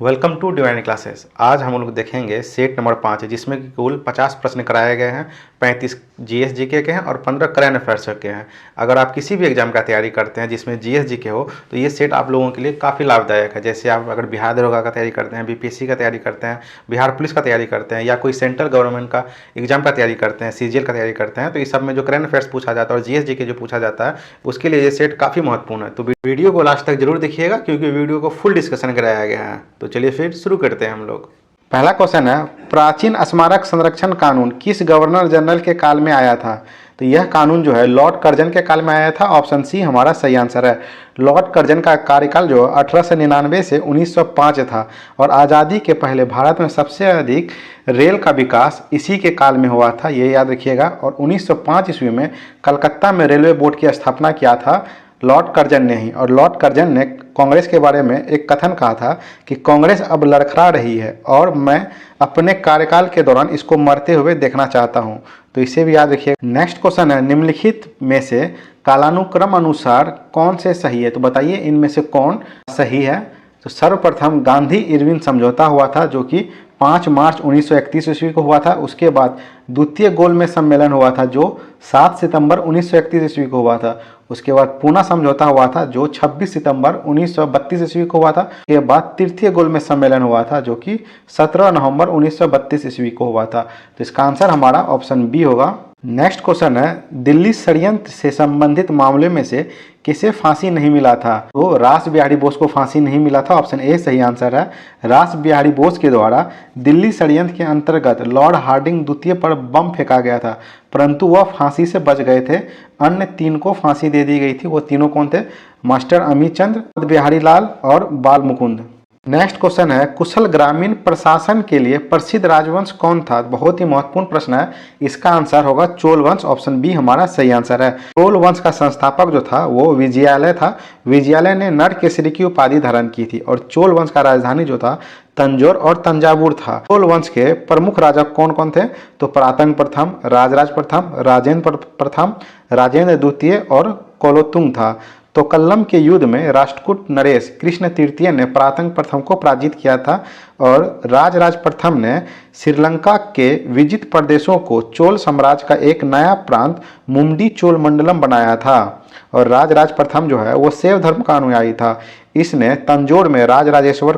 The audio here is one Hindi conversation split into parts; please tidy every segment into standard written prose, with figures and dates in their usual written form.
Welcome to divine classes. आज हम लोग देखेंगे सेट नंबर 5 जिसमें कि कुल 50 प्रश्न कराए गए हैं। 35 जीएस जीके के हैं और 15 करंट अफेयर्स के हैं। अगर आप किसी भी एग्जाम का तैयारी करते हैं जिसमें जीएस जीके हो तो ये सेट आप लोगों के लिए काफ़ी लाभदायक है। जैसे आप अगर बिहार दरोगा का तैयारी करते हैं, बीपीएससी का तैयारी करते हैं, बिहार पुलिस का तैयारी करते हैं या कोई सेंट्रल गवर्नमेंट का एग्जाम का तैयारी करते हैं, सीजीएल का तैयारी करते हैं, तो इस सब में जो करंट अफेयर्स पूछा जाता है और जीएस जीके जो पूछा जाता है उसके लिए ये सेट काफ़ी महत्वपूर्ण है। तो वीडियो को लास्ट तक जरूर देखिएगा क्योंकि वीडियो को फुल डिस्कशन कराया गया है। तो चलिए फिर शुरू करते हैं हम लोग। पहला क्वेश्चन है, प्राचीन स्मारक संरक्षण कानून किस गवर्नर जनरल के काल में आया था? तो यह कानून जो है लॉर्ड कर्जन के काल में आया था। ऑप्शन सी हमारा सही आंसर है। लॉर्ड कर्जन का कार्यकाल जो 1899 से 1905 था और आज़ादी के पहले भारत में सबसे अधिक रेल का विकास इसी के काल में हुआ था, ये याद रखिएगा। और 1905 ईस्वी में कलकत्ता में रेलवे बोर्ड की स्थापना किया था लॉर्ड कर्जन ने ही। और लॉर्ड कर्जन ने कांग्रेस के बारे में एक कथन कहा था कि कांग्रेस अब लड़खड़ा रही है और मैं अपने कार्यकाल के दौरान इसको मरते हुए देखना चाहता हूं। तो इसे भी याद रखिए। नेक्स्ट क्वेश्चन है, निम्नलिखित में से कालानुक्रम अनुसार कौन से सही है? तो बताइए इनमें से कौन सही है। तो सर्वप्रथम गांधी इरविन समझौता हुआ था जो कि 5 मार्च 1931 ईस्वी को हुआ था। उसके बाद द्वितीय गोलमेज सम्मेलन हुआ था जो 7 सितंबर 1931 ईस्वी को हुआ था। उसके बाद पूना समझौता हुआ था जो 26 सितंबर 1932 ईस्वी को हुआ था। उसके बाद तृतीय गोलमेज सम्मेलन हुआ था जो कि 17 नवंबर 1932 ईस्वी को हुआ था। तो इसका आंसर हमारा ऑप्शन बी होगा। नेक्स्ट क्वेश्चन है, दिल्ली षड्यंत्र से संबंधित मामले में से किसे फांसी नहीं मिला था? तो रास बिहारी बोस को फांसी नहीं मिला था। ऑप्शन ए सही आंसर है। रास बिहारी बोस के द्वारा दिल्ली षड्यंत्र के अंतर्गत लॉर्ड हार्डिंग द्वितीय पर बम फेंका गया था परंतु वह फांसी से बच गए थे। अन्य 3 को फांसी दे दी गई थी। वो तीनों कौन थे? मास्टर अमीचंद्र, बिहारी लाल और बाल मुकुंद। नेक्स्ट क्वेश्चन है, कुशल ग्रामीण प्रशासन के लिए प्रसिद्ध राजवंश कौन था? बहुत ही महत्वपूर्ण प्रश्न है। इसका आंसर होगा चोल वंश। ऑप्शन बी हमारा सही आंसर है। चोल वंश का संस्थापक जो था वो विजयालय था। विजयालय ने नरकेसरी की उपाधि धारण की थी और चोल वंश का राजधानी जो था तंजौर और तंजावुर था। चोल वंश के प्रमुख राजा कौन कौन थे? तो परातंग प्रथम, राजराज प्रथम, राजेंद्र प्रथम, राजेंद्र द्वितीय और कोलोतुंग था। तो कल्लम के युद्ध में राष्ट्रकूट नरेश कृष्ण तृतीय ने परातंग प्रथम को पराजित किया था और राजराज प्रथम ने श्रीलंका के विजित प्रदेशों को चोल साम्राज्य का एक नया प्रांत मुंडी चोल मंडलम बनाया था। और राजराज प्रथम जो है वो शैव धर्म का अनुयायी था। इसने तंजौर में राजराजेश्वर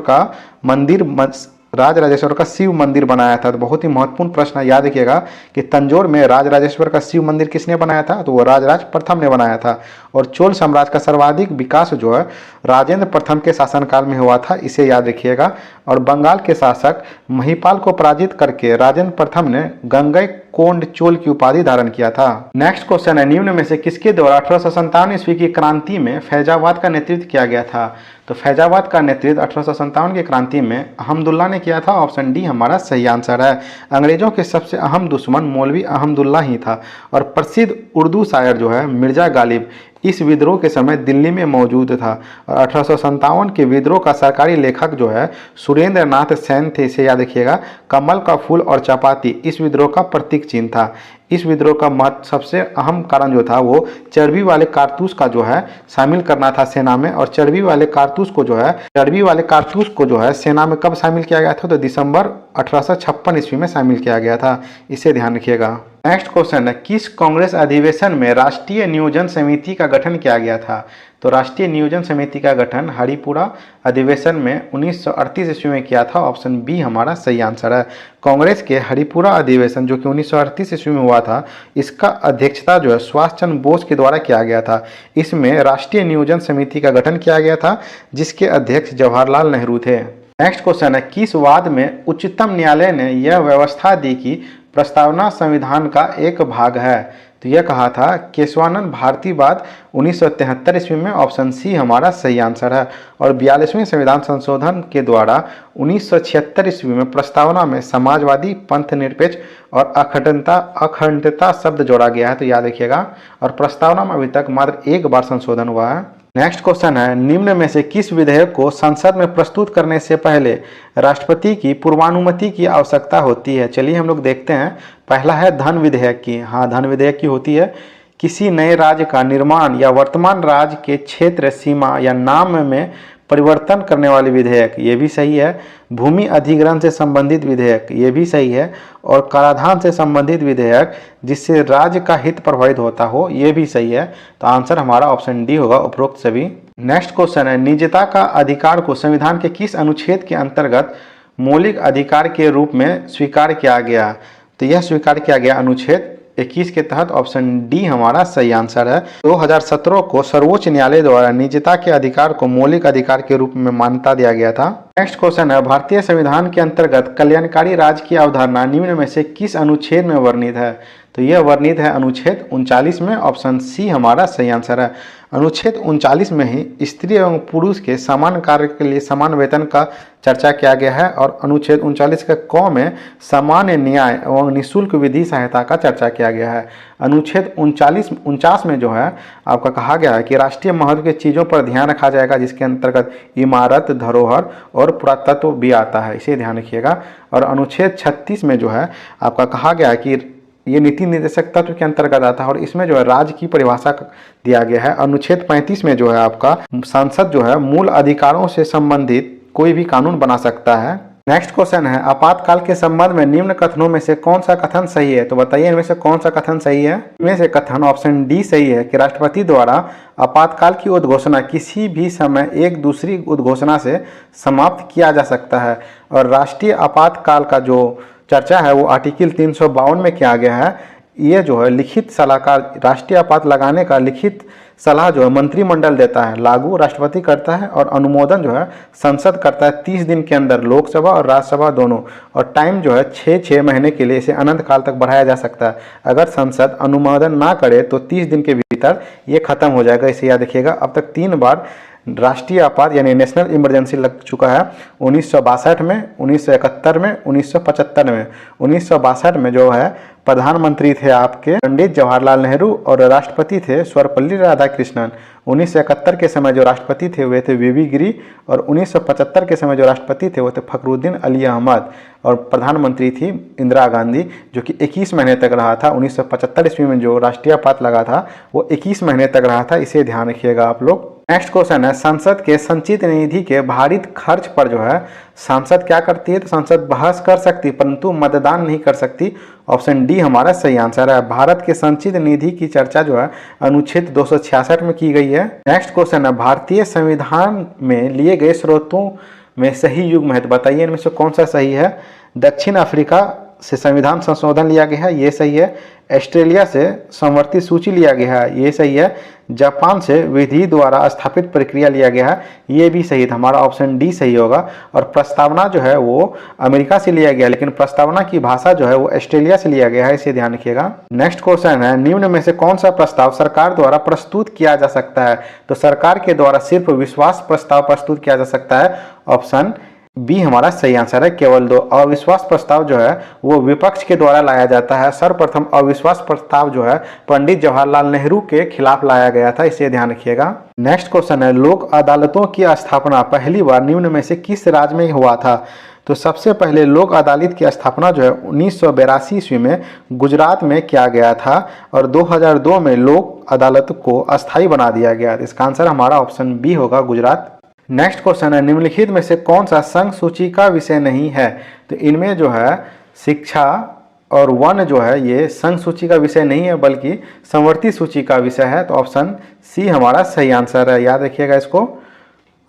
का शिव मंदिर बनाया था। तो बहुत ही महत्वपूर्ण प्रश्न है, याद रखिएगा कि तंजौर में राजराजेश्वर का शिव मंदिर किसने बनाया था? तो वो राजराज प्रथम ने बनाया था। और चोल साम्राज्य का सर्वाधिक विकास जो है राजेंद्र प्रथम के शासनकाल में हुआ था, इसे याद रखिएगा। और बंगाल के शासक महिपाल को पराजित करके राजेंद्र प्रथम ने गंगई कोंड चोल की उपाधि धारण किया था। नेक्स्ट क्वेश्चन है, निम्न में से किसके द्वारा 1857 ईस्वी की क्रांति में फैजाबाद का नेतृत्व किया गया था? तो फैजाबाद का नेतृत्व 1857 की क्रांति में अहमदुल्ला ने किया था। ऑप्शन डी हमारा सही आंसर है। अंग्रेजों के सबसे अहम दुश्मन मौलवी अहमदुल्ला ही था। और प्रसिद्ध उर्दू शायर जो है मिर्जा गालिब इस विद्रोह के समय दिल्ली में मौजूद था। और 1857 के विद्रोह का सरकारी लेखक जो है सुरेंद्र नाथ सेन थे, इसे याद रखिएगा। कमल का फूल और चपाती इस विद्रोह का प्रतीक चिन्ह था। इस विद्रोह का सबसे अहम कारण जो था वो चर्बी वाले कारतूस का जो है शामिल करना था सेना में। और चर्बी वाले कारतूस को जो है सेना में कब शामिल किया गया था? तो दिसंबर 1856 ईस्वी में शामिल किया गया था, इसे ध्यान रखिएगा। नेक्स्ट क्वेश्चन है, किस कांग्रेस अधिवेशन में राष्ट्रीय नियोजन समिति का गठन किया गया था? तो राष्ट्रीय नियोजन समिति का गठन हरिपुरा अधिवेशन में 1938 ईस्वी में किया था। ऑप्शन बी हमारा सही आंसर है। कांग्रेस के हरिपुरा अधिवेशन जो कि 1938 ईस्वी में हुआ था, इसका अध्यक्षता जो है सुभाष चंद्र बोस के द्वारा किया गया था। इसमें राष्ट्रीय नियोजन समिति का गठन किया गया था जिसके अध्यक्ष जवाहरलाल नेहरू थे। नेक्स्ट क्वेश्चन है, किस वाद में उच्चतम न्यायालय ने यह व्यवस्था दी कि प्रस्तावना संविधान का एक भाग है? तो यह कहा था केशवानंद भारतीवाद 1973 ईस्वी में। ऑप्शन सी हमारा सही आंसर है। और 42वें संविधान संशोधन के द्वारा 1976 ईस्वी में प्रस्तावना में समाजवादी, पंथ निरपेक्ष और अखंडता शब्द जोड़ा गया है, तो याद रखिएगा। और प्रस्तावना में अभी तक मात्र एक बार संशोधन हुआ है। नेक्स्ट क्वेश्चन है, निम्न में से किस विधेयक को संसद में प्रस्तुत करने से पहले राष्ट्रपति की पूर्वानुमति की आवश्यकता होती है? चलिए हम लोग देखते हैं। पहला है धन विधेयक की। हाँ, धन विधेयक की होती है। किसी नए राज्य का निर्माण या वर्तमान राज्य के क्षेत्र, सीमा या नाम में परिवर्तन करने वाले विधेयक, ये भी सही है। भूमि अधिग्रहण से संबंधित विधेयक, ये भी सही है। और कराधान से संबंधित विधेयक जिससे राज्य का हित प्रभावित होता हो, ये भी सही है। तो आंसर हमारा ऑप्शन डी होगा, उपरोक्त सभी। नेक्स्ट क्वेश्चन है, निजता का अधिकार को संविधान के किस अनुच्छेद के अंतर्गत मौलिक अधिकार के रूप में स्वीकार किया गया? तो यह स्वीकार किया गया अनुच्छेद 21 के तहत। ऑप्शन डी हमारा सही आंसर है। 2017 को सर्वोच्च न्यायालय द्वारा निजता के अधिकार को मौलिक अधिकार के रूप में मान्यता दिया गया था। नेक्स्ट क्वेश्चन है, भारतीय संविधान के अंतर्गत कल्याणकारी राज्य की अवधारणा निम्न में से किस अनुच्छेद में वर्णित है? तो यह वर्णित है अनुच्छेद 39 में। ऑप्शन सी हमारा सही आंसर है। अनुच्छेद 39 में ही स्त्री एवं पुरुष के समान कार्य के लिए समान वेतन का चर्चा किया गया है और अनुच्छेद 39 के क में सामान्य न्याय एवं निःशुल्क विधि सहायता का चर्चा किया गया है। अनुच्छेद 49 में जो है आपका कहा गया है कि राष्ट्रीय महत्व की चीज़ों पर ध्यान रखा जाएगा, जिसके अंतर्गत इमारत, धरोहर और पुरातत्व भी आता है, इसे ध्यान रखिएगा। और अनुच्छेद 36 में जो है आपका कहा गया है कि ये नीति निर्देशक तत्व के अंतर्गत आता है और इसमें जो है राज्य की परिभाषा दिया गया है। अनुच्छेद 35 में जो है आपका संसद जो है मूल अधिकारों से संबंधित कोई भी कानून बना सकता है। नेक्स्ट क्वेश्चन है, आपातकाल के संबंध में निम्न कथनों में से कौन सा कथन सही है? तो बताइए इनमें से कौन सा कथन सही है? इनमें से कथन ऑप्शन डी सही है कि राष्ट्रपति द्वारा आपातकाल की उद्घोषणा किसी भी समय एक दूसरी उद्घोषणा से समाप्त किया जा सकता है। और राष्ट्रीय आपातकाल का जो चर्चा है वो आर्टिकल 352 में किया गया है। ये जो है लिखित सलाहकार, राष्ट्रीय आपात लगाने का लिखित सलाह जो है मंत्रिमंडल देता है, लागू राष्ट्रपति करता है और अनुमोदन जो है संसद करता है 30 दिन के अंदर, लोकसभा और राज्यसभा दोनों। और टाइम जो है 6 महीने के लिए इसे अनंत काल तक बढ़ाया जा सकता है। अगर संसद अनुमोदन ना करे तो 30 दिन के भीतर ये खत्म हो जाएगा, इसे याद रखिएगा। अब तक 3 बार राष्ट्रीय आपात यानी नेशनल इमरजेंसी लग चुका है, 1962 में, 1971 में, 1975 में। 1962 में जो है प्रधानमंत्री थे आपके पंडित जवाहरलाल नेहरू और राष्ट्रपति थे सर्वपल्ली राधाकृष्णन। 1971 के समय जो राष्ट्रपति थे वे थे वीवी गिरी और 1975 के समय जो राष्ट्रपति थे वो थे फखरुद्दीन अली अहमद और प्रधानमंत्री थी इंदिरा गांधी, जो कि 21 महीने तक रहा था। 1975 ईस्वी में जो राष्ट्रीय आपात लगा था वो 21 महीने तक रहा था, इसे ध्यान रखिएगा आप लोग। नेक्स्ट क्वेश्चन है, संसद के संचित निधि के भारित खर्च पर जो है संसद क्या करती है? तो संसद बहस कर सकती है परंतु मतदान नहीं कर सकती। ऑप्शन डी हमारा सही आंसर है। भारत के संचित निधि की चर्चा जो है अनुच्छेद 266 में की गई है। नेक्स्ट क्वेश्चन है, भारतीय संविधान में लिए गए स्रोतों में सही युग्म है, तो बताइए इनमें से कौन सा सही है? दक्षिण अफ्रीका से संविधान संशोधन लिया गया है, ये सही है। ऑस्ट्रेलिया से संवर्ती सूची लिया गया है, ये सही है। जापान से विधि द्वारा स्थापित प्रक्रिया लिया गया है, ये भी सही था। हमारा ऑप्शन डी सही होगा। और प्रस्तावना जो है वो अमेरिका से लिया गया, लेकिन प्रस्तावना की भाषा जो है वो ऑस्ट्रेलिया से लिया गया है, इसे ध्यान रखिएगा। नेक्स्ट क्वेश्चन है, निम्न में से कौन सा प्रस्ताव सरकार द्वारा प्रस्तुत किया जा सकता है? तो सरकार के द्वारा सिर्फ विश्वास प्रस्ताव प्रस्तुत किया जा सकता है। ऑप्शन बी हमारा सही आंसर है। केवल 2 अविश्वास प्रस्ताव जो है वो विपक्ष के द्वारा लाया जाता है। सर्वप्रथम अविश्वास प्रस्ताव जो है पंडित जवाहरलाल नेहरू के खिलाफ लाया गया था, इसे ध्यान रखिएगा। नेक्स्ट क्वेश्चन है, लोक अदालतों की स्थापना पहली बार निम्न में से किस राज्य में हुआ था? तो सबसे पहले लोक अदालत की स्थापना जो है 1982 ईस्वी में गुजरात में किया गया था और 2002 में लोक अदालत को अस्थायी बना दिया गया। इसका आंसर हमारा ऑप्शन बी होगा, गुजरात। नेक्स्ट क्वेश्चन है, निम्नलिखित में से कौन सा संघ सूची का विषय नहीं है? तो इनमें जो है शिक्षा और वन जो है ये संघ सूची का विषय नहीं है बल्कि संवर्ती सूची का विषय है। तो ऑप्शन सी हमारा सही आंसर है, याद रखिएगा इसको,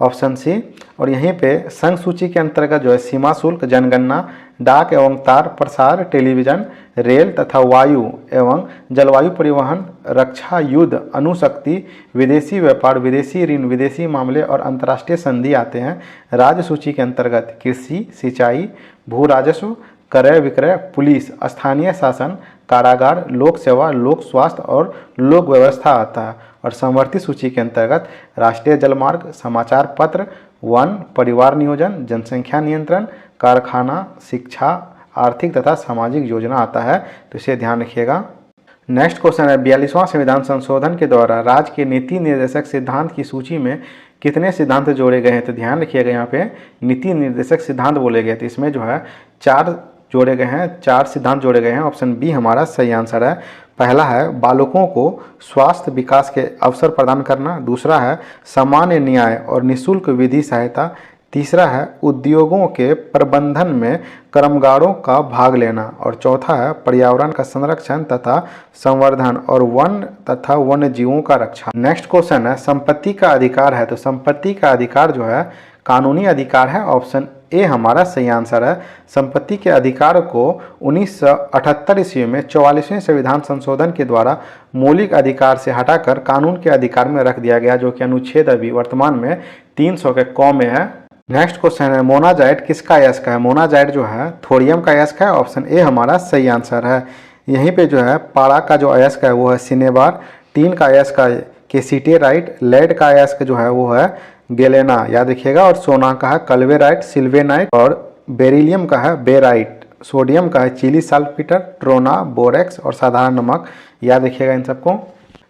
ऑप्शन सी। और यहीं पे संघ सूची के अंतर्गत जो है सीमा शुल्क, जनगणना, डाक एवं तार प्रसार, टेलीविजन, रेल तथा वायु एवं जलवायु परिवहन, रक्षा, युद्ध, अणुशक्ति, विदेशी व्यापार, विदेशी ऋण, विदेशी मामले और अंतर्राष्ट्रीय संधि आते हैं। राज्य सूची के अंतर्गत कृषि, सिंचाई, भू राजस्व, क्रय विक्रय, पुलिस, स्थानीय शासन, कारागार, लोक सेवा, लोक स्वास्थ्य और लोक व्यवस्था आता है। और संवर्ती सूची के अंतर्गत राष्ट्रीय जलमार्ग, समाचार पत्र, वन, परिवार नियोजन, जनसंख्या नियंत्रण, कारखाना, शिक्षा, आर्थिक तथा सामाजिक योजना आता है, तो इसे ध्यान रखिएगा। नेक्स्ट क्वेश्चन है, 42वां संविधान संशोधन के द्वारा राज्य के नीति निर्देशक सिद्धांत की सूची में कितने सिद्धांत जोड़े गए हैं? तो ध्यान रखिएगा, यहाँ पे नीति निर्देशक सिद्धांत बोले गए थे, इसमें जो है 4 जोड़े गए हैं, 4 सिद्धांत जोड़े गए हैं। ऑप्शन बी हमारा सही आंसर है। पहला है बालकों को स्वास्थ्य विकास के अवसर प्रदान करना, दूसरा है सामान्य न्याय और निःशुल्क विधि सहायता, तीसरा है उद्योगों के प्रबंधन में कर्मगारों का भाग लेना और चौथा है पर्यावरण का संरक्षण तथा संवर्धन और वन तथा वन्य जीवों का रक्षा। नेक्स्ट क्वेश्चन है संपत्ति का अधिकार है, तो संपत्ति का अधिकार जो है कानूनी अधिकार है। ऑप्शन ए हमारा सही आंसर है। संपत्ति के अधिकार को 1978 ईस्वी में 44वें संविधान संशोधन के द्वारा मौलिक अधिकार से हटाकर कानून के अधिकार में रख दिया गया, जो कि अनुच्छेद अभी वर्तमान में 300 के क में है। नेक्स्ट क्वेश्चन है मोनाजाइट किसका अयस्क है? मोनाजाइट जो है थोरियम का अयस्क है। ऑप्शन ए हमारा सही आंसर है। यहीं पे जो है पारा का जो अयस्क है वो है सिनेबार, टीन का अयस्क है केसिटेराइट, लेड का अयस्क जो है वो है गेलेना, याद रखिएगा, और सोना का है कल्वेराइट, सिल्वेनाइट, और बेरिलियम का है बेराइट, सोडियम का है चिली साल्टपीटर, ट्रोना, बोरेक्स और साधारण नमक, याद रखिएगा इन सबको।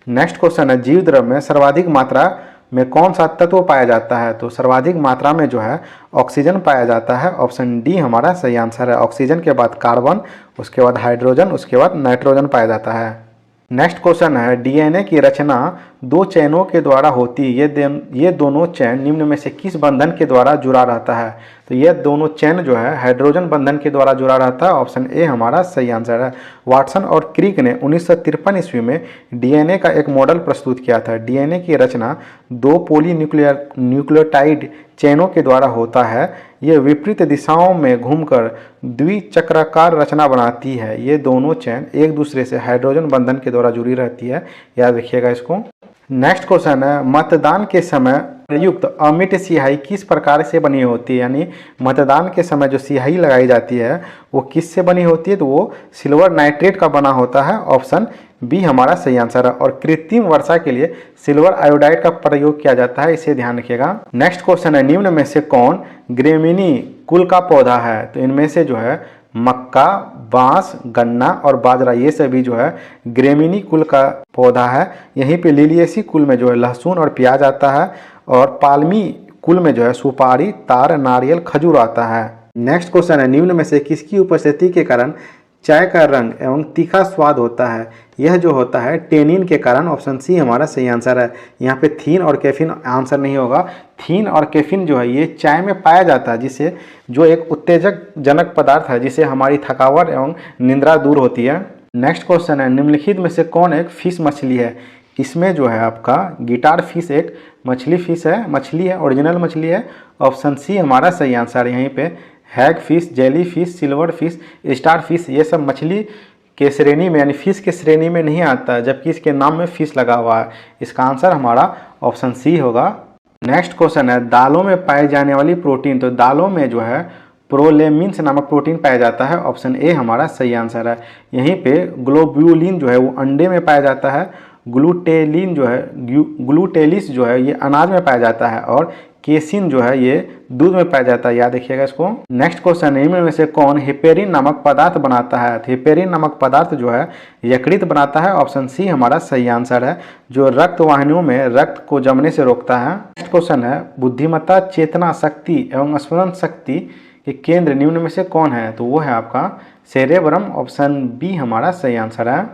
नेक्स्ट क्वेश्चन है जीव द्रव्य में सर्वाधिक मात्रा में कौन सा तत्व पाया जाता है? तो सर्वाधिक मात्रा में जो है ऑक्सीजन पाया जाता है। ऑप्शन डी हमारा सही आंसर है। ऑक्सीजन के बाद कार्बन, उसके बाद हाइड्रोजन, उसके बाद नाइट्रोजन पाया जाता है। नेक्स्ट क्वेश्चन है डीएनए की रचना दो चैनों के द्वारा होती है, ये दोनों चैन निम्न में से किस बंधन के द्वारा जुड़ा रहता है? तो ये दोनों चैन जो है हाइड्रोजन बंधन के द्वारा जुड़ा रहता है। ऑप्शन ए हमारा सही आंसर है। वाटसन और क्रिक ने 1953 ईस्वी में डीएनए का एक मॉडल प्रस्तुत किया था। डीएनए की रचना दो न्यूक्लियोटाइड चैनों के द्वारा होता है। ये विपरीत दिशाओं में घूमकर द्विचक्राकार रचना बनाती है। ये दोनों चैन एक दूसरे से हाइड्रोजन बंधन के द्वारा जुड़ी रहती है, याद रखिएगा इसको। नेक्स्ट क्वेश्चन है मतदान के समय प्रयुक्त अमिट स्याही किस प्रकार से बनी होती है? यानी मतदान के समय जो स्याही लगाई जाती है वो किस से बनी होती है? तो वो सिल्वर नाइट्रेट का बना होता है। ऑप्शन बी हमारा सही आंसर है। और कृत्रिम वर्षा के लिए सिल्वर आयोडाइड का प्रयोग किया जाता है, इसे ध्यान रखिएगा। नेक्स्ट क्वेश्चन है निम्न में से कौन ग्रेमिनी कुल का पौधा है? तो इनमें से जो है मक्का, बांस, गन्ना और बाजरा, ये सभी जो है ग्रेमिनी कुल का पौधा है। यहीं पे लिलिएसी कुल में जो है लहसुन और प्याज आता है, और पाल्मी कुल में जो है सुपारी, तार, नारियल, खजूर आता है। नेक्स्ट क्वेश्चन है निम्न में से किसकी उपस्थिति के कारण चाय का रंग एवं तीखा स्वाद होता है? यह जो होता है टेनिन के कारण। ऑप्शन सी हमारा सही आंसर है। यहाँ पे थीन और कैफीन आंसर नहीं होगा। थीन और कैफीन जो है ये चाय में पाया जाता है, जिसे जो एक उत्तेजक जनक पदार्थ है, जिसे हमारी थकावट एवं निंद्रा दूर होती है। नेक्स्ट क्वेश्चन है निम्नलिखित में से कौन एक फिश मछली है? इसमें जो है आपका गिटार फिश एक फिश है, ओरिजिनल मछली है। ऑप्शन सी हमारा सही आंसर है। यहीं पे hag fish, jelly fish, silver fish, star fish, ये सब मछली के श्रेणी में यानी फिश के श्रेणी में नहीं आता, जबकि इसके नाम में फिश लगा हुआ है। इसका आंसर हमारा ऑप्शन सी होगा। नेक्स्ट क्वेश्चन है दालों में पाई जाने वाली प्रोटीन। तो दालों में जो है प्रोलेमिन्स नामक प्रोटीन पाया जाता है। ऑप्शन ए हमारा सही आंसर है। यहीं पे ग्लोब्यूलिन जो है वो अंडे में पाया जाता है। ग्लूटेलिन जो है ग्लूटेलिस जो है ये अनाज में पाया जाता है, और केसिन जो है ये दूध में पाया जाता है, याद रखिएगा इसको। नेक्स्ट क्वेश्चन है इनमें में से कौन हेपेरिन नामक पदार्थ बनाता है? तो हेपेरिन नामक पदार्थ जो है यकृत बनाता है। ऑप्शन सी हमारा सही आंसर है, जो रक्त वाहिनियों में रक्त को जमने से रोकता है। नेक्स्ट क्वेश्चन है बुद्धिमत्ता, चेतना, शक्ति एवं स्मरण शक्ति के केंद्र निम्न में से कौन है? तो वो है आपका सेरेब्रम। ऑप्शन बी हमारा सही आंसर है।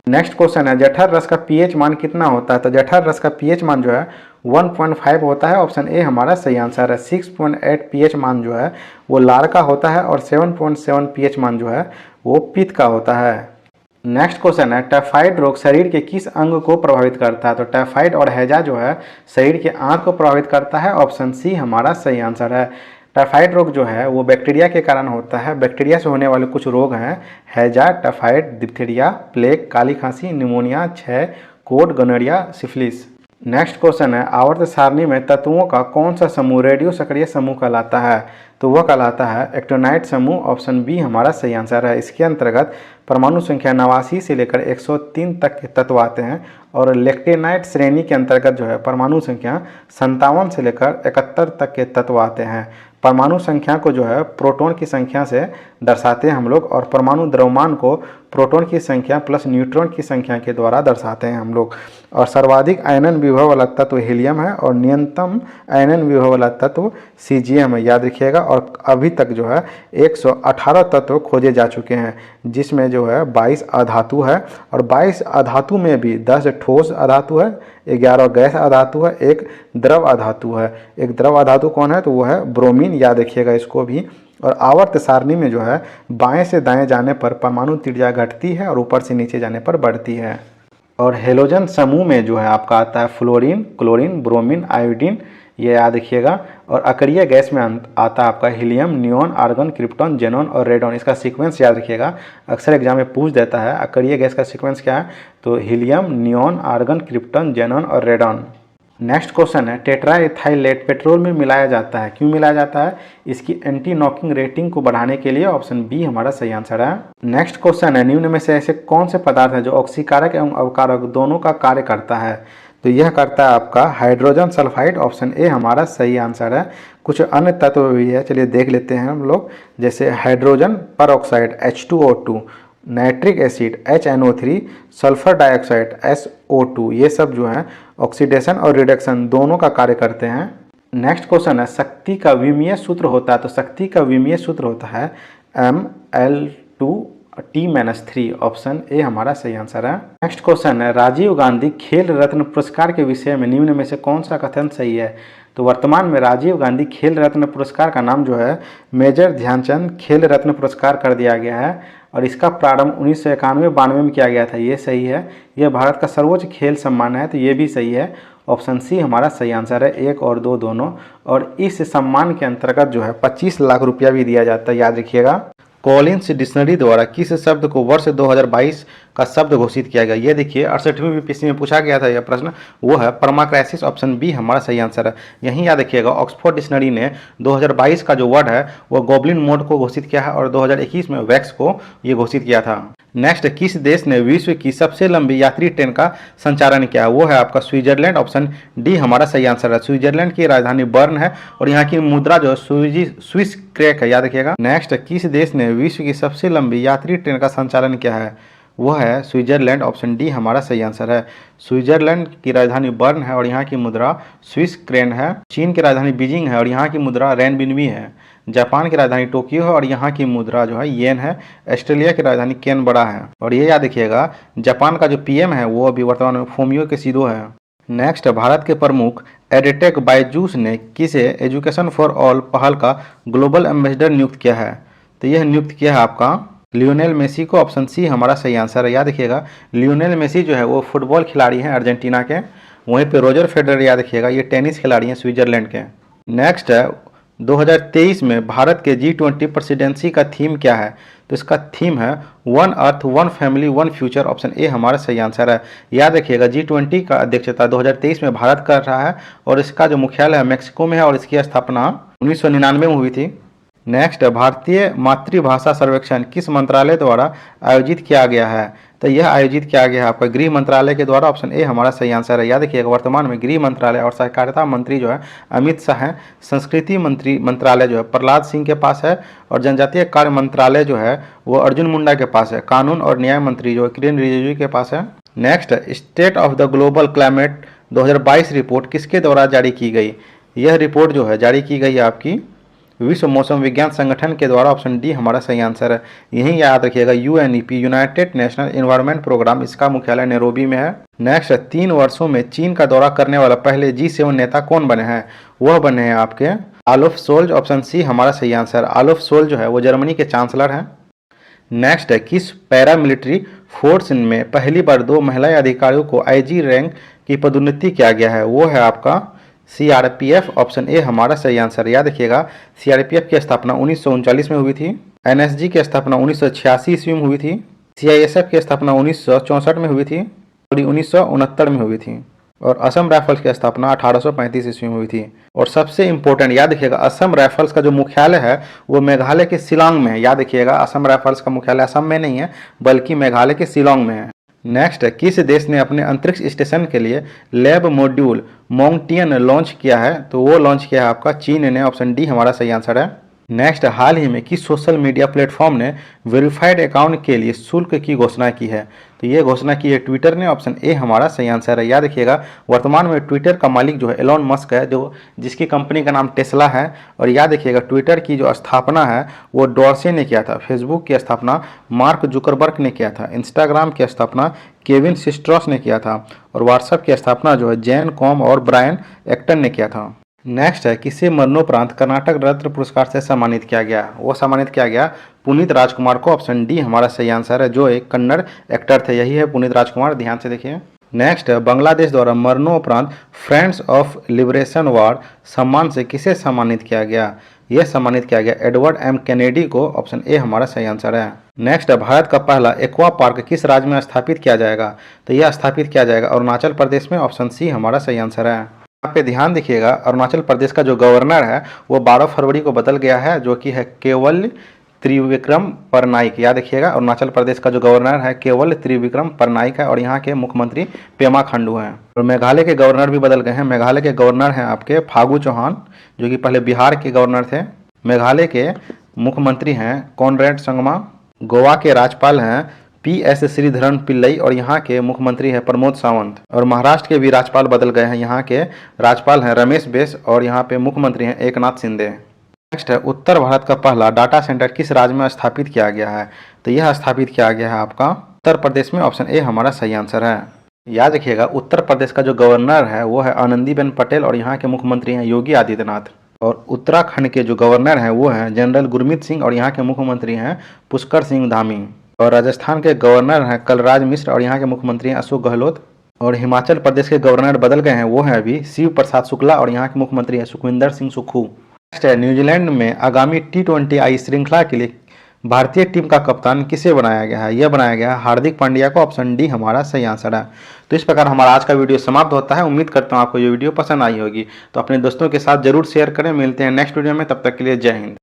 नेक्स्ट क्वेश्चन है जठर रस का पीएच मान कितना होता है? तो जठर रस का पीएच मान जो है 1.5 होता है। ऑप्शन ए हमारा सही आंसर है। 6.8 पीएच मान जो है वो लार का होता है, और 7.7 पीएच मान जो है वो पित्त का होता है। नेक्स्ट क्वेश्चन है टाइफाइड रोग शरीर के किस अंग को प्रभावित करता है? तो टाइफाइड और हैजा जो है शरीर के आंत को प्रभावित करता है। ऑप्शन सी हमारा सही आंसर है। टाइफाइड रोग जो है वो बैक्टीरिया के कारण होता है। बैक्टीरिया से होने वाले कुछ रोग हैं हैजा, टाइफाइड, डिप्थीरिया, प्लेग, काली खांसी, निमोनिया, क्षय, कोड, गोनोरिया, सिफिलिस। नेक्स्ट क्वेश्चन है आवर्त सारणी में तत्वों का कौन सा समूह रेडियो सक्रिय समूह कहलाता है? तो वह कहलाता है एक्टिनाइड समूह। ऑप्शन बी हमारा सही आंसर है। इसके अंतर्गत परमाणु संख्या 89 से लेकर 103 तक के तत्व आते हैं, और लेक्टेनाइड श्रेणी के अंतर्गत जो है परमाणु संख्या 57 से लेकर 71 तक के तत्व आते हैं। परमाणु संख्या को जो है प्रोटॉन की संख्या से दर्शाते हैं हम लोग, और परमाणु द्रव्यमान को प्रोटॉन की संख्या प्लस न्यूट्रॉन की संख्या के द्वारा दर्शाते हैं हम लोग। और सर्वाधिक आयनन विभव वाला तत्व हीलियम है और न्यूनतम आयनन विभव वाला तत्व सीजियम है, याद रखिएगा। और अभी तक जो है 118 तत्व खोजे जा चुके हैं, जिसमें जो है 22 अधातु है और 22 अधातु में भी 10 ठोस अधातु है, 11 गैस अधातु है, एक द्रव अधातु है। एक द्रव अधातु कौन है? तो वो है ब्रोमीन, याद रखिएगा इसको भी। और आवर्त सारणी में जो है बाएं से दाएं जाने पर परमाणु त्रिज्या घटती है और ऊपर से नीचे जाने पर बढ़ती है। और हेलोजन समूह में जो है आपका आता है फ्लोरीन, क्लोरीन, ब्रोमीन, आयोडीन, ये याद रखिएगा। और अकरीय गैस में आता है आपका helium, neon, argon, krypton, xenon और रेडॉन। इसका सीक्वेंस याद रखिएगा, अक्सर एग्जाम में पूछ देता है अकरीय गैस का सीक्वेंस क्या है, तो helium, neon, argon, krypton, xenon और रेडॉन। नेक्स्ट क्वेश्चन है, टेट्राइथाइलेट पेट्रोल में मिलाया जाता है, क्यों मिलाया जाता है? इसकी एंटी नॉकिंग रेटिंग को बढ़ाने के लिए। ऑप्शन बी हमारा सही आंसर है। नेक्स्ट क्वेश्चन है, निम्न में से ऐसे कौन से पदार्थ है जो ऑक्सीकारक एवं अवकारक दोनों का कार्य करता है? तो यह करता है आपका हाइड्रोजन सल्फाइड। ऑप्शन ए हमारा सही आंसर है। कुछ अन्य तत्व भी है, चलिए देख लेते हैं हम लोग, जैसे hydrogen peroxide H2O2, nitric acid HNO3, sulphur dioxide SO2, ये सब जो है ऑक्सीडेशन और रिडक्शन दोनों का कार्य करते हैं। नेक्स्ट क्वेश्चन है, शक्ति का विमीय सूत्र होता है, तो शक्ति का विमीय सूत्र होता है ML2T-3। ऑप्शन ए हमारा सही आंसर है। नेक्स्ट क्वेश्चन है, राजीव गांधी खेल रत्न पुरस्कार के विषय में निम्न में से कौन सा कथन सही है? तो वर्तमान में राजीव गांधी खेल रत्न पुरस्कार का नाम जो है मेजर ध्यानचंद खेल रत्न पुरस्कार कर दिया गया है और इसका प्रारंभ 1991-92 में किया गया था, ये सही है। यह भारत का सर्वोच्च खेल सम्मान है, तो ये भी सही है। ऑप्शन सी हमारा सही आंसर है, 1 और 2 दोनों। और इस सम्मान के अंतर्गत जो है 25 लाख रुपया भी दिया जाता है, याद रखिएगा। कॉलिन्स डिक्शनरी द्वारा किस शब्द को वर्ष 2022 का शब्द घोषित किया गया? ये देखिए 68वीं बीपीएससी में पूछा गया था यह प्रश्न, वो है पर्माक्राइसिस। ऑप्शन बी हमारा सही आंसर है। यहीं याद रखिएगा, ऑक्सफोर्ड डिक्शनरी ने 2022 का जो वर्ड है वो गॉबलिन मोड को घोषित किया है और 2021 में वैक्स को ये घोषित किया था। नेक्स्ट, किस देश ने विश्व की सबसे लंबी यात्री ट्रेन का संचालन किया है? वो है आपका स्विट्जरलैंड। ऑप्शन डी हमारा सही आंसर है। स्विट्जरलैंड की राजधानी बर्न है और यहाँ की मुद्रा जो है स्विस क्रेक है, याद रखिएगा। नेक्स्ट, किस देश ने विश्व की सबसे लंबी यात्री ट्रेन का संचालन किया है? वो है स्विट्जरलैंड। ऑप्शन डी हमारा सही आंसर है। स्विट्जरलैंड की राजधानी बर्न है और यहाँ की मुद्रा स्विस क्रेन है। चीन की राजधानी बीजिंग है और यहाँ की मुद्रा रेनबिन्बी है। जापान की राजधानी टोक्यो है और यहाँ की मुद्रा जो है येन है। ऑस्ट्रेलिया की राजधानी कैनबरा है। और ये याद रखिएगा, जापान का जो पीएम है वो अभी वर्तमान में फूमियो किशिडो है। नेक्स्ट, भारत के प्रमुख एडटेक बायजूस ने किसे एजुकेशन फॉर ऑल पहल का ग्लोबल एम्बेसडर नियुक्त किया है? तो यह नियुक्त किया है आपका लियोनेल मेसी को। ऑप्शन सी हमारा सही आंसर है। याद रखिएगा, लियोनेल मेसी जो है वो फुटबॉल खिलाड़ी हैं अर्जेंटीना के। वहीं पे रोजर फेडरर, याद रखिएगा, ये टेनिस खिलाड़ी हैं स्विट्जरलैंड के। नेक्स्ट है, 2023 में भारत के G20 प्रेसिडेंसी का थीम क्या है? तो इसका थीम है one earth, one family, one future. Option A हमारा सही आंसर है। याद रखिएगा, G20 का अध्यक्षता 2023 में भारत कर रहा है और इसका जो मुख्यालय है मैक्सिको में है और इसकी स्थापना 1999 में हुई थी। नेक्स्ट, भारतीय मातृभाषा सर्वेक्षण किस मंत्रालय द्वारा आयोजित किया गया है? तो यह आयोजित किया गया है आपका गृह मंत्रालय के द्वारा। ऑप्शन ए हमारा सही आंसर है। याद रखिएगा, वर्तमान में गृह मंत्रालय और सहकारिता मंत्री जो है अमित शाह हैं। संस्कृति मंत्रालय जो है प्रहलाद सिंह के पास है और जनजातीय कार्य मंत्रालय जो है वो अर्जुन मुंडा के पास है। कानून और न्याय मंत्री जो है किरेन रिजिजू के पास है। Next, state of the global climate 2022 report किसके द्वारा जारी की गई? यह रिपोर्ट जो है जारी की गई है आपकी विश्व मौसम विज्ञान संगठन के द्वारा। ऑप्शन डी हमारा सही आंसर है। यही याद रखिएगा, UNEP united national environment programme, इसका मुख्यालय नैरोबी में है। नेक्स्ट, 3 वर्षों में चीन का दौरा करने वाला पहले G7 नेता कौन बने हैं? वह बने हैं आपके ओलाफ शोल्ज। ऑप्शन सी हमारा सही आंसर। ओलाफ शोल्ज जो है वो जर्मनी के चांसलर हैं। नेक्स्ट है, किस पैरामिलिट्री फोर्स में पहली बार 2 महिला अधिकारियों को IG रैंक की पदोन्नति किया गया है? वो है आपका CRPF। ऑप्शन ए हमारा सही आंसर। याद रखिएगा, CRPF की स्थापना 1939 में हुई थी। NSG की स्थापना 1986 ईस्वी में हुई थी। CISF की स्थापना 1964 में हुई थी और 1969 में हुई थी। और असम राइफल्स की स्थापना 1835 ईस्वी में हुई थी। और सबसे इम्पोर्टेंट याद रखिएगा, असम राइफल्स का जो मुख्यालय है वो मेघालय के शिलांग में है। याद रखिएगा, असम राइफल्स का मुख्यालय असम में नहीं है बल्कि मेघालय के शिलांग में है। नेक्स्ट, किस देश ने अपने अंतरिक्ष स्टेशन के लिए लैब मॉड्यूल मोंगटियन लॉन्च किया है? तो वो लॉन्च किया है आपका चीन ने। ऑप्शन डी हमारा सही आंसर है। नेक्स्ट, हाल ही में किस सोशल मीडिया प्लेटफॉर्म ने वेरीफाइड अकाउंट के लिए शुल्क की घोषणा की है? तो ये घोषणा की है ट्विटर ने। ऑप्शन ए हमारा सही आंसर है। याद रखिएगा, वर्तमान में ट्विटर का मालिक जो है एलोन मस्क है, जो जिसकी कंपनी का नाम टेस्ला है। और याद रखिएगा, ट्विटर की जो स्थापना है वो डॉर्सी ने किया था। फेसबुक की स्थापना मार्क जुकरबर्ग ने किया था। इंस्टाग्राम की स्थापना केविन सिस्ट्रॉस ने किया था। और व्हाट्सएप की स्थापना जो है जैन कॉम और ब्रायन एक्टन ने किया था। नेक्स्ट है, किसे मरणोपरांत कर्नाटक रत्न पुरस्कार से सम्मानित किया गया? वो सम्मानित किया गया पुनीत राजकुमार को। ऑप्शन डी हमारा सही आंसर है, जो एक कन्नड़ एक्टर थे। यही है पुनीत राजकुमार, ध्यान से देखिए। नेक्स्ट है, बांग्लादेश द्वारा मरणोपरांत फ्रेंड्स ऑफ लिबरेशन वार सम्मान से किसे सम्मानित किया गया? यह सम्मानित किया गया एडवर्ड एम कैनेडी को। ऑप्शन ए हमारा सही आंसर है। नेक्स्ट है, भारत का पहला एक्वा पार्क किस राज्य में स्थापित किया जाएगा? तो यह स्थापित किया जाएगा अरुणाचल प्रदेश में। ऑप्शन सी हमारा सही आंसर है। यहाँ पे ध्यान देखिएगा, अरुणाचल प्रदेश का जो गवर्नर है वो 12 फरवरी को बदल गया है, जो कि है केवल त्रिविक्रम परनाइक। याद रखिएगा, अरुणाचल प्रदेश का जो गवर्नर है केवल त्रिविक्रम परनाइक है। और यहाँ के मुख्यमंत्री पेमा खांडू हैं। और मेघालय के गवर्नर भी बदल गए हैं। मेघालय के गवर्नर हैं आपके फागू चौहान, जो कि पहले बिहार के गवर्नर थे। मेघालय के मुख्यमंत्री हैं कॉनरेड संगमा। गोवा के राज्यपाल हैं PS श्रीधरन पिल्लई। और यहाँ के मुख्यमंत्री हैं प्रमोद सावंत। और महाराष्ट्र के भी राज्यपाल बदल गए हैं। यहाँ के राज्यपाल हैं रमेश बैस। और यहाँ पे मुख्यमंत्री हैं एकनाथ शिंदे। नेक्स्ट है, उत्तर भारत का पहला डाटा सेंटर किस राज्य में स्थापित किया गया है? तो यह स्थापित किया गया है आपका उत्तर प्रदेश में। ऑप्शन ए हमारा सही आंसर है। याद रखिएगा, उत्तर प्रदेश का जो गवर्नर है वो है आनंदीबेन पटेल। और यहाँ के मुख्यमंत्री हैं योगी आदित्यनाथ। और उत्तराखंड के जो गवर्नर हैं वो हैं जनरल गुरमीत सिंह। और यहाँ के मुख्यमंत्री हैं पुष्कर सिंह धामी। और राजस्थान के गवर्नर हैं कलराज मिश्र। और यहाँ के मुख्यमंत्री हैं अशोक गहलोत। और हिमाचल प्रदेश के गवर्नर बदल गए हैं, वो हैं अभी शिव प्रसाद शुक्ला। और यहाँ के मुख्यमंत्री हैं सुखविंदर सिंह सुक्खू। नेक्स्ट है, न्यूजीलैंड में आगामी T20I श्रृंखला के लिए भारतीय टीम का कप्तान किसे बनाया गया है? यह बनाया गया है हार्दिक पांड्या को। ऑप्शन डी हमारा सही आंसर है। तो इस प्रकार हमारा आज का वीडियो समाप्त होता है। उम्मीद करता हूँ आपको ये वीडियो पसंद आई होगी। तो अपने दोस्तों के साथ जरूर शेयर करें। मिलते हैं नेक्स्ट वीडियो में, तब तक के लिए जय हिंद।